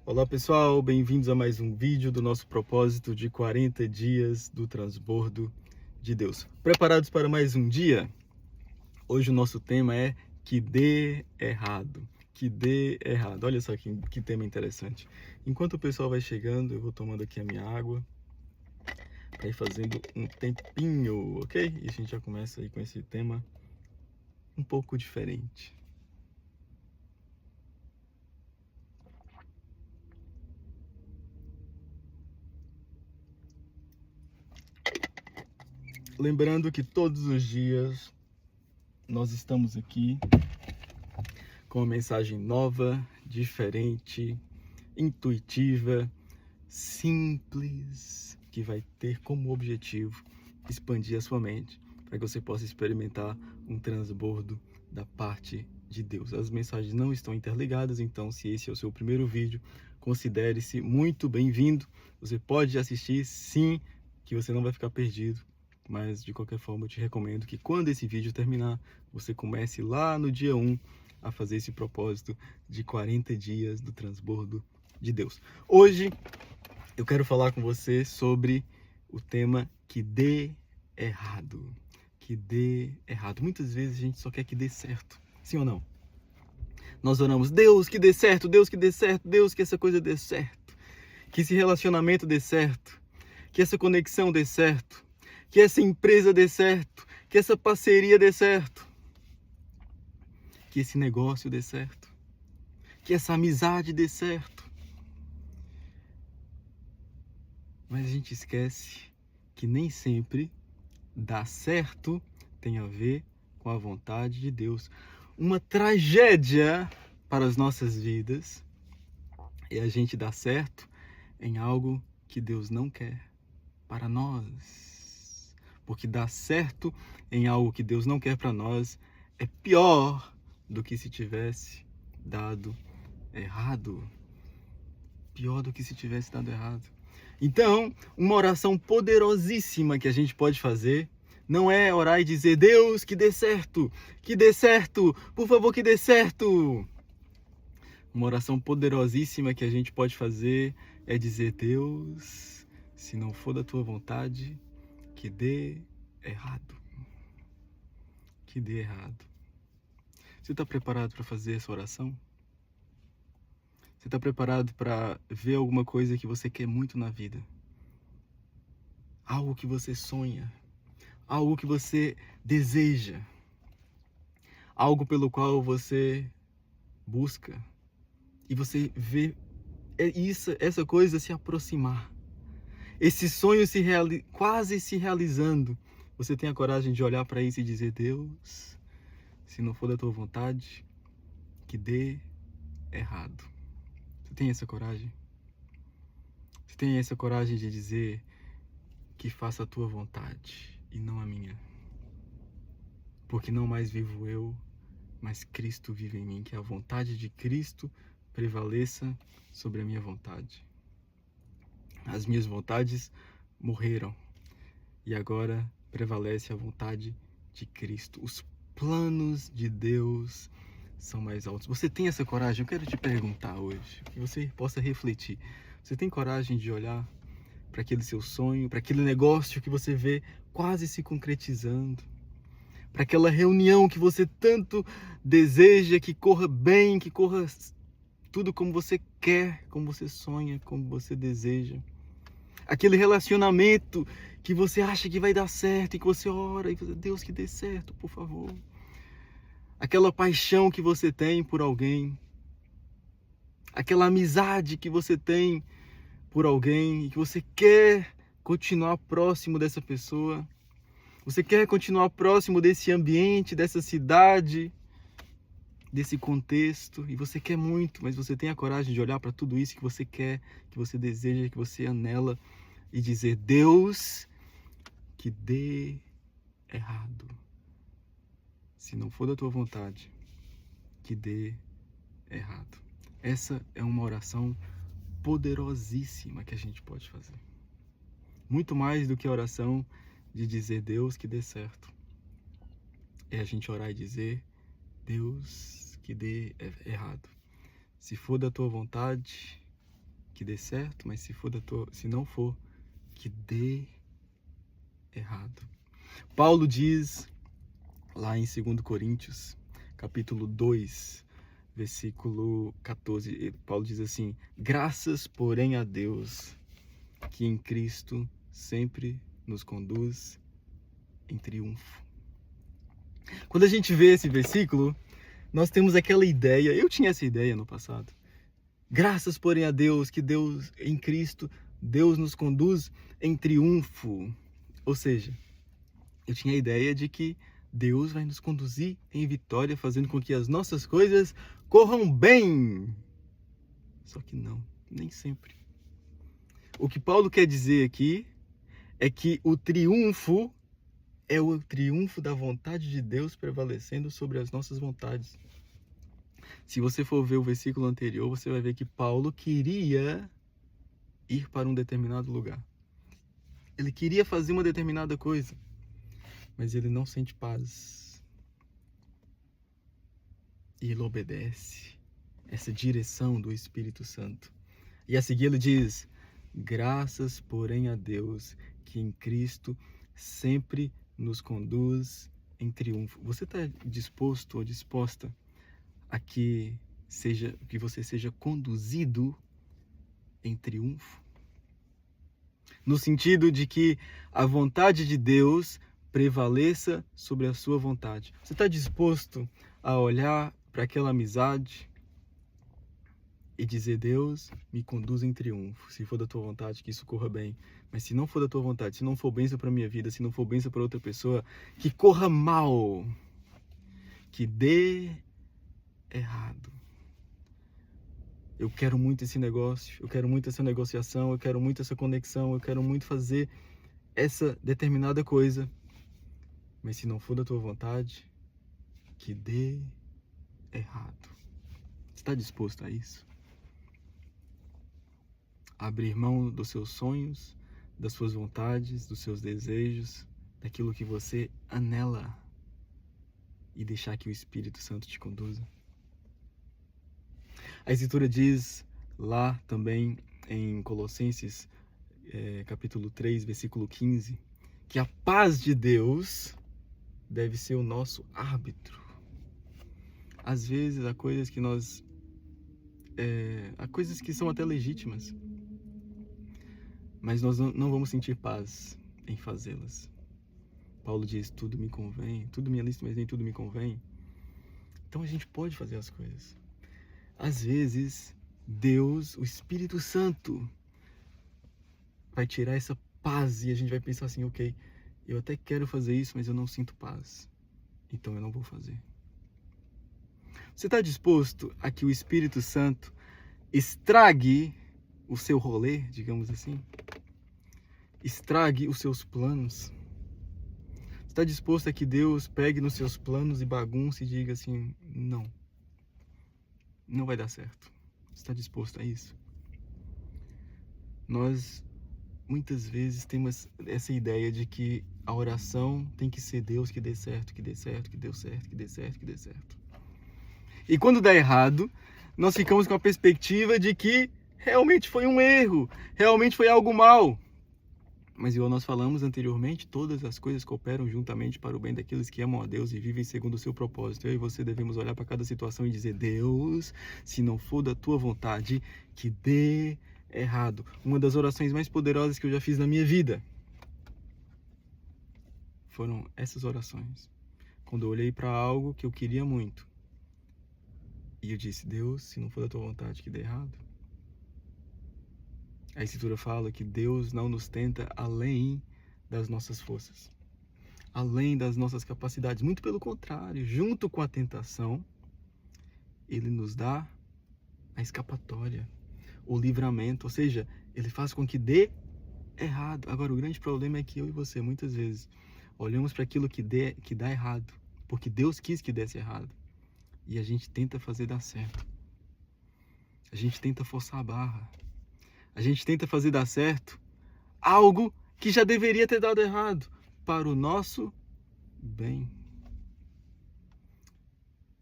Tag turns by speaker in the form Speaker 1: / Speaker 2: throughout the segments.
Speaker 1: Olá pessoal, bem-vindos a mais um vídeo do nosso propósito de 40 dias do transbordo de Deus. Preparados para mais um dia? Hoje o nosso tema é que dê errado. Que dê errado. Olha só que tema interessante. Enquanto o pessoal vai chegando, eu vou tomando aqui a minha água para ir fazendo um tempinho, ok? E a gente já começa aí com esse tema um pouco diferente. Lembrando que todos os dias nós estamos aqui com uma mensagem nova, diferente, intuitiva, simples, que vai ter como objetivo expandir a sua mente, para que você possa experimentar um transbordo da parte de Deus. As mensagens não estão interligadas, então se esse é o seu primeiro vídeo, considere-se muito bem-vindo. Você pode assistir, sim, que você não vai ficar perdido. Mas, de qualquer forma, eu te recomendo que quando esse vídeo terminar, você comece lá no dia 1 a fazer esse propósito de 40 dias do transbordo de Deus. Hoje, eu quero falar com você sobre o tema que dê errado. Que dê errado. Muitas vezes a gente só quer que dê certo. Sim ou não? Nós oramos, Deus que dê certo, Deus que dê certo, Deus que essa coisa dê certo. Que esse relacionamento dê certo. Que essa conexão dê certo. Que essa empresa dê certo. Que essa parceria dê certo. Que esse negócio dê certo. Que essa amizade dê certo. Mas a gente esquece que nem sempre dar certo tem a ver com a vontade de Deus. Uma tragédia para as nossas vidas é a gente dar certo em algo que Deus não quer para nós. Porque dar certo em algo que Deus não quer para nós é pior do que se tivesse dado errado. Pior do que se tivesse dado errado. Então, uma oração poderosíssima que a gente pode fazer não é orar e dizer, Deus, que dê certo, por favor, que dê certo. Uma oração poderosíssima que a gente pode fazer é dizer, Deus, se não for da tua vontade, que dê errado. Que dê errado. Você está preparado para fazer essa oração? Você está preparado para ver alguma coisa que você quer muito na vida? Algo que você sonha, algo que você deseja, algo pelo qual você busca e você vê essa coisa se aproximar, esse sonho quase se realizando. Você tem a coragem de olhar para isso e dizer, Deus, se não for da tua vontade, que dê errado. Você tem essa coragem? Você tem essa coragem de dizer que faça a tua vontade e não a minha? Porque não mais vivo eu, mas Cristo vive em mim, que a vontade de Cristo prevaleça sobre a minha vontade. As minhas vontades morreram e agora prevalece a vontade de Cristo. Os planos de Deus são mais altos. Você tem essa coragem? Eu quero te perguntar hoje, que você possa refletir. Você tem coragem de olhar para aquele seu sonho, para aquele negócio que você vê quase se concretizando? Para aquela reunião que você tanto deseja que corra bem, que corra tudo como você quer, como você sonha, como você deseja. Aquele relacionamento que você acha que vai dar certo e que você ora e você, Deus, que dê certo, por favor. Aquela paixão que você tem por alguém. Aquela amizade que você tem por alguém e que você quer continuar próximo dessa pessoa. Você quer continuar próximo desse ambiente, dessa cidade, desse contexto, e você quer muito, mas você tem a coragem de olhar para tudo isso que você quer, que você deseja, que você anela e dizer, Deus, que dê errado. Se não for da tua vontade, que dê errado. Essa é uma oração poderosíssima que a gente pode fazer. Muito mais do que a oração de dizer, Deus, que dê certo. É a gente orar e dizer, Deus, que dê errado. Se for da tua vontade, que dê certo, mas se não for, que dê errado. Paulo diz lá em 2 Coríntios, capítulo 2, versículo 14, Paulo diz assim: graças, porém, a Deus, que em Cristo sempre nos conduz em triunfo. Quando a gente vê esse versículo, nós temos aquela ideia, eu tinha essa ideia no passado. Graças, porém, a Deus, que Deus, em Cristo, Deus nos conduz em triunfo. Ou seja, eu tinha a ideia de que Deus vai nos conduzir em vitória, fazendo com que as nossas coisas corram bem. Só que não, nem sempre. O que Paulo quer dizer aqui é que o triunfo é o triunfo da vontade de Deus prevalecendo sobre as nossas vontades. Se você for ver o versículo anterior, você vai ver que Paulo queria ir para um determinado lugar. Ele queria fazer uma determinada coisa, mas ele não sente paz. E ele obedece essa direção do Espírito Santo. E a seguir ele diz: graças, porém, a Deus, que em Cristo sempre nos conduz em triunfo. Você está disposto ou disposta a que você seja conduzido em triunfo? No sentido de que a vontade de Deus prevaleça sobre a sua vontade. Você está disposto a olhar para aquela amizade e dizer: Deus, me conduz em triunfo, se for da tua vontade, que isso corra bem. Mas se não for da tua vontade, se não for bênção para a minha vida, se não for bênção para outra pessoa, que corra mal, que dê errado. Eu quero muito esse negócio, eu quero muito essa negociação, eu quero muito essa conexão, eu quero muito fazer essa determinada coisa. Mas se não for da tua vontade, que dê errado. Você está disposto a isso? Abrir mão dos seus sonhos, das suas vontades, dos seus desejos, daquilo que você anela e deixar que o Espírito Santo te conduza? A Escritura diz lá também em Colossenses, capítulo 3, versículo 15, que a paz de Deus deve ser o nosso árbitro. Às vezes há coisas que há coisas que são até legítimas, mas nós não vamos sentir paz em fazê-las. Paulo diz: tudo me convém, tudo me é lícito, mas nem tudo me convém. Então a gente pode fazer as coisas. Às vezes, Deus, o Espírito Santo, vai tirar essa paz e a gente vai pensar assim: ok, eu até quero fazer isso, mas eu não sinto paz, então eu não vou fazer. Você está disposto a que o Espírito Santo estrague o seu rolê, digamos assim? Estrague os seus planos? Você está disposto a que Deus pegue nos seus planos e bagunce e diga assim: não, não vai dar certo? Você está disposto a isso? Nós muitas vezes temos essa ideia de que a oração tem que ser Deus que dê certo, que dê certo, que dê certo, que dê certo, que dê certo. E quando dá errado, nós ficamos com a perspectiva de que realmente foi um erro, realmente foi algo mal. Mas igual nós falamos anteriormente, todas as coisas cooperam juntamente para o bem daqueles que amam a Deus e vivem segundo o seu propósito. Eu e você devemos olhar para cada situação e dizer: Deus, se não for da tua vontade, que dê errado. Uma das orações mais poderosas que eu já fiz na minha vida foram essas orações. Quando eu olhei para algo que eu queria muito e eu disse: Deus, se não for da tua vontade, que dê errado. A Escritura fala que Deus não nos tenta além das nossas forças, além das nossas capacidades. Muito pelo contrário, junto com a tentação, Ele nos dá a escapatória, o livramento. Ou seja, Ele faz com que dê errado. Agora, o grande problema é que eu e você, muitas vezes, olhamos para aquilo que dá errado, porque Deus quis que desse errado. E a gente tenta fazer dar certo. A gente tenta forçar a barra. A gente tenta fazer dar certo algo que já deveria ter dado errado, para o nosso bem.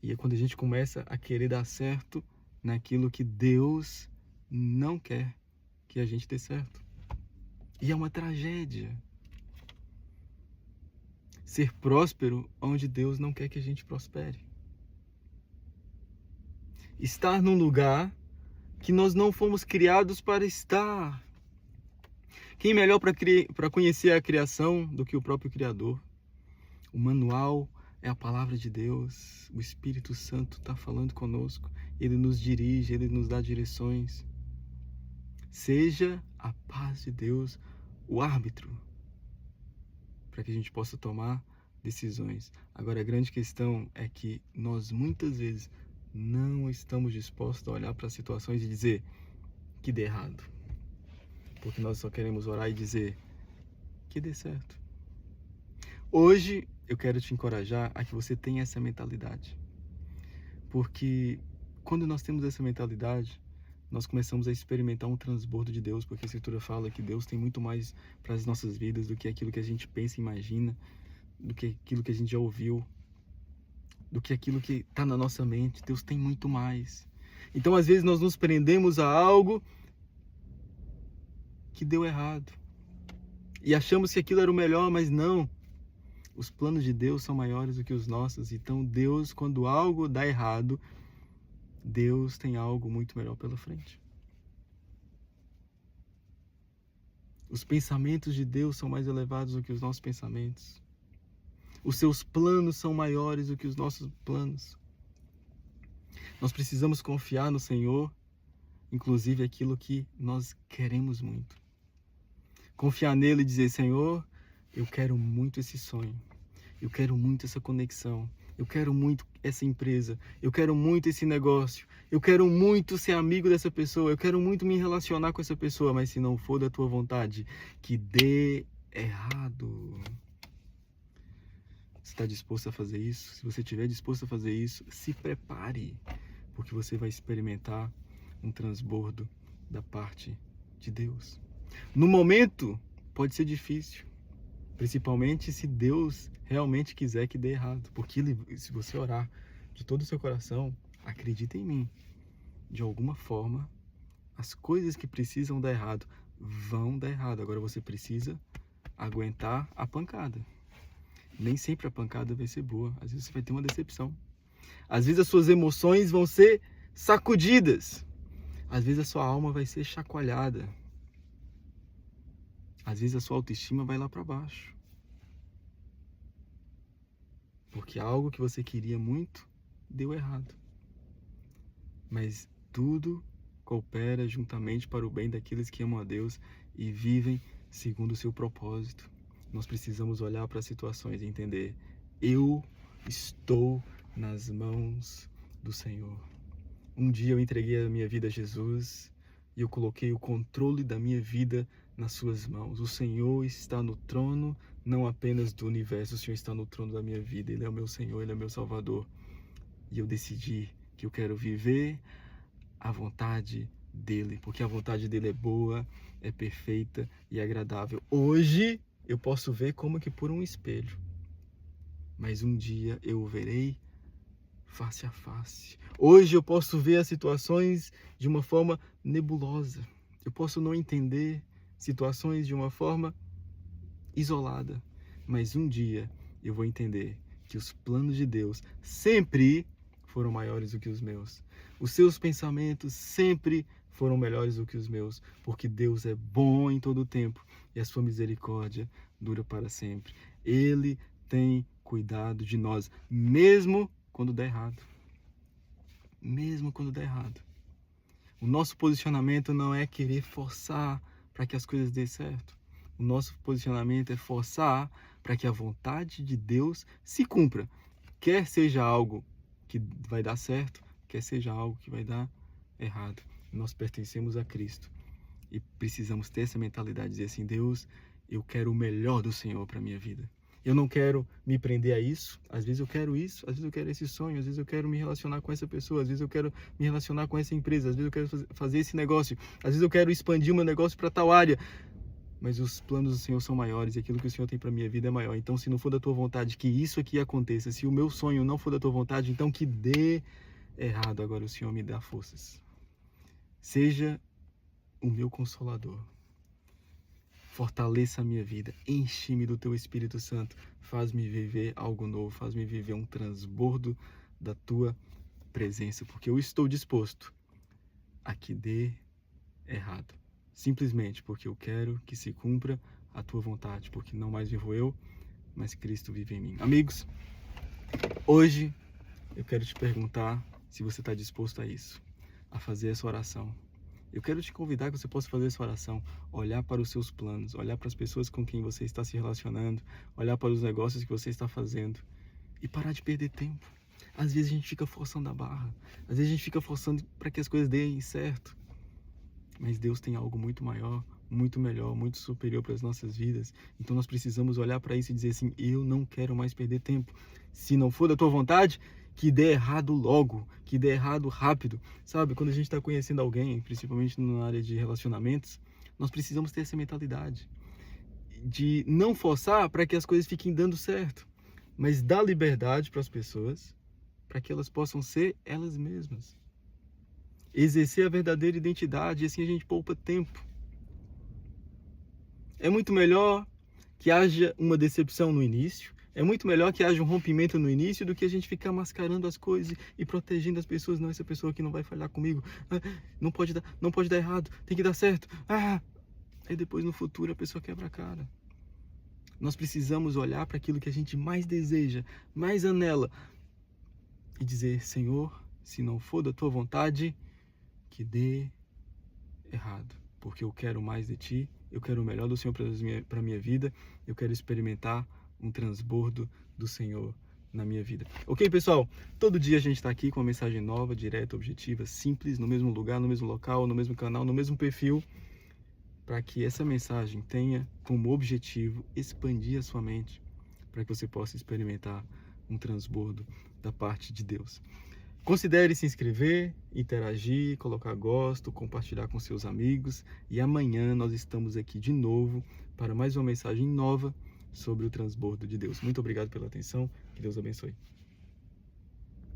Speaker 1: E é quando a gente começa a querer dar certo naquilo que Deus não quer que a gente dê certo. E é uma tragédia ser próspero onde Deus não quer que a gente prospere. Estar num lugar que nós não fomos criados para estar. Quem melhor para conhecer a criação do que o próprio Criador? O manual é a palavra de Deus. O Espírito Santo está falando conosco. Ele nos dirige, ele nos dá direções. Seja a paz de Deus o árbitro para que a gente possa tomar decisões. Agora, a grande questão é que nós muitas vezes não estamos dispostos a olhar para as situações e dizer que dê errado. Porque nós só queremos orar e dizer que dê certo. Hoje eu quero te encorajar a que você tenha essa mentalidade. Porque quando nós temos essa mentalidade, nós começamos a experimentar um transbordo de Deus, porque a Escritura fala que Deus tem muito mais para as nossas vidas do que aquilo que a gente pensa e imagina, do que aquilo que a gente já ouviu, do que aquilo que está na nossa mente. Deus tem muito mais. Então, às vezes, nós nos prendemos a algo que deu errado. E achamos que aquilo era o melhor, mas não. Os planos de Deus são maiores do que os nossos. Então, Deus, quando algo dá errado, Deus tem algo muito melhor pela frente. Os pensamentos de Deus são mais elevados do que os nossos pensamentos. Os seus planos são maiores do que os nossos planos. Nós precisamos confiar no Senhor, inclusive aquilo que nós queremos muito. Confiar nele e dizer: Senhor, eu quero muito esse sonho. Eu quero muito essa conexão. Eu quero muito essa empresa. Eu quero muito esse negócio. Eu quero muito ser amigo dessa pessoa. Eu quero muito me relacionar com essa pessoa. Mas se não for da tua vontade, que dê errado. Você está disposto a fazer isso? Se você estiver disposto a fazer isso, se prepare. Porque você vai experimentar um transbordo da parte de Deus. No momento, pode ser difícil. Principalmente se Deus realmente quiser que dê errado. Porque se você orar de todo o seu coração, acredita em mim, de alguma forma, as coisas que precisam dar errado vão dar errado. Agora você precisa aguentar a pancada. Nem sempre a pancada vai ser boa. Às vezes você vai ter uma decepção. Às vezes as suas emoções vão ser sacudidas. Às vezes a sua alma vai ser chacoalhada. Às vezes a sua autoestima vai lá para baixo. Porque algo que você queria muito deu errado. Mas tudo coopera juntamente para o bem daqueles que amam a Deus e vivem segundo o seu propósito. Nós precisamos olhar para as situações e entender: eu estou nas mãos do Senhor. Um dia eu entreguei a minha vida a Jesus e eu coloquei o controle da minha vida nas suas mãos. O Senhor está no trono, não apenas do universo, o Senhor está no trono da minha vida. Ele é o meu Senhor, Ele é o meu Salvador. E eu decidi que eu quero viver a vontade dEle, porque a vontade dEle é boa, é perfeita e agradável. Hoje eu posso ver como que por um espelho, mas um dia eu o verei face a face. Hoje eu posso ver as situações de uma forma nebulosa. Eu posso não entender situações de uma forma isolada, mas um dia eu vou entender que os planos de Deus sempre foram maiores do que os meus. Os seus pensamentos sempre foram melhores do que os meus, porque Deus é bom em todo o tempo e a sua misericórdia dura para sempre. Ele tem cuidado de nós, mesmo quando der errado. Mesmo quando der errado. O nosso posicionamento não é querer forçar para que as coisas dêem certo. O nosso posicionamento é forçar para que a vontade de Deus se cumpra. Quer seja algo que vai dar certo, quer seja algo que vai dar errado. Nós pertencemos a Cristo e precisamos ter essa mentalidade de dizer assim: Deus, eu quero o melhor do Senhor para a minha vida. Eu não quero me prender a isso. Às vezes eu quero isso, às vezes eu quero esse sonho, às vezes eu quero me relacionar com essa pessoa, às vezes eu quero me relacionar com essa empresa, às vezes eu quero fazer esse negócio, às vezes eu quero expandir o meu negócio para tal área. Mas os planos do Senhor são maiores e aquilo que o Senhor tem para minha vida é maior. Então, se não for da tua vontade que isso aqui aconteça, se o meu sonho não for da tua vontade, então que dê errado. Agora o Senhor me dá forças. Seja o meu Consolador. Fortaleça a minha vida, enche-me do teu Espírito Santo, faz-me viver algo novo, faz-me viver um transbordo da tua presença, porque eu estou disposto a que dê errado, simplesmente porque eu quero que se cumpra a tua vontade, porque não mais vivo eu, mas Cristo vive em mim. Amigos, hoje eu quero te perguntar se você está disposto a isso, a fazer essa oração. Eu quero te convidar que você possa fazer essa oração, olhar para os seus planos, olhar para as pessoas com quem você está se relacionando, olhar para os negócios que você está fazendo e parar de perder tempo. Às vezes a gente fica forçando a barra, às vezes a gente fica forçando para que as coisas deem certo, mas Deus tem algo muito maior, muito melhor, muito superior para as nossas vidas. Então nós precisamos olhar para isso e dizer assim, eu não quero mais perder tempo. Se não for da tua vontade, que dê errado logo, que dê errado rápido. Sabe, quando a gente está conhecendo alguém, principalmente na área de relacionamentos, nós precisamos ter essa mentalidade de não forçar para que as coisas fiquem dando certo, mas dar liberdade para as pessoas, para que elas possam ser elas mesmas. Exercer a verdadeira identidade, e assim a gente poupa tempo. É muito melhor que haja uma decepção no início, é muito melhor que haja um rompimento no início do que a gente ficar mascarando as coisas e protegendo as pessoas. Não, essa pessoa aqui não vai falhar comigo, não pode dar errado, tem que dar certo. Aí depois no futuro a pessoa quebra a cara. Nós precisamos olhar para aquilo que a gente mais deseja, mais anela e dizer, Senhor, se não for da tua vontade, que dê errado, porque eu quero mais de ti, eu quero o melhor do Senhor para a minha vida, eu quero experimentar um transbordo do Senhor na minha vida. Ok, pessoal? Todo dia a gente está aqui com uma mensagem nova, direta, objetiva, simples, no mesmo lugar, no mesmo local, no mesmo canal, no mesmo perfil, para que essa mensagem tenha como objetivo expandir a sua mente, para que você possa experimentar um transbordo da parte de Deus. Considere se inscrever, interagir, colocar gosto, compartilhar com seus amigos. E amanhã nós estamos aqui de novo para mais uma mensagem nova sobre o transbordo de Deus. Muito obrigado pela atenção. Que Deus abençoe.